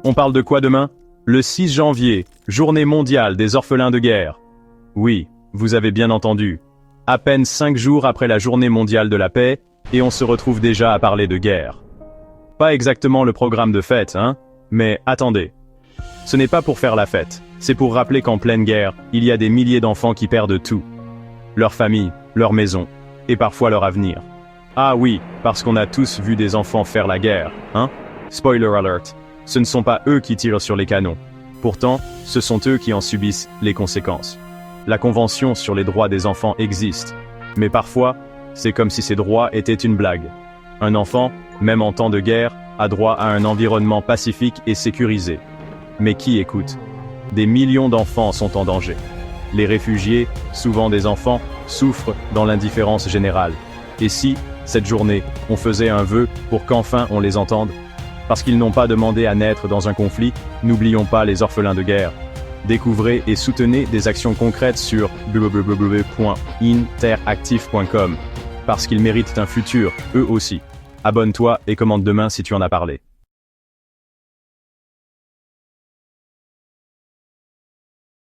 On parle de quoi demain? Le 6 janvier, journée mondiale des orphelins de guerre. Oui, vous avez bien entendu. À peine 5 jours après la journée mondiale de la paix, et on se retrouve déjà à parler de guerre. Pas exactement le programme de fête, hein? Mais attendez. Ce n'est pas pour faire la fête, c'est pour rappeler qu'en pleine guerre, il y a des milliers d'enfants qui perdent tout. Leur famille, leur maison, et parfois leur avenir. Ah oui, parce qu'on a tous vu des enfants faire la guerre, hein? Spoiler alert, ce ne sont pas eux qui tirent sur les canons. Pourtant, ce sont eux qui en subissent les conséquences. La Convention sur les droits des enfants existe, mais parfois, c'est comme si ces droits étaient une blague. Un enfant, même en temps de guerre, a droit à un environnement pacifique et sécurisé. Mais qui écoute? Des millions d'enfants sont en danger. Les réfugiés, souvent des enfants, souffrent dans l'indifférence générale. Et si, cette journée, on faisait un vœu pour qu'enfin on les entende? Parce qu'ils n'ont pas demandé à naître dans un conflit, n'oublions pas les orphelins de guerre. Découvrez et soutenez des actions concrètes sur www.interactive.com. Parce qu'ils méritent un futur, eux aussi. Abonne-toi et commente demain si tu en as parlé.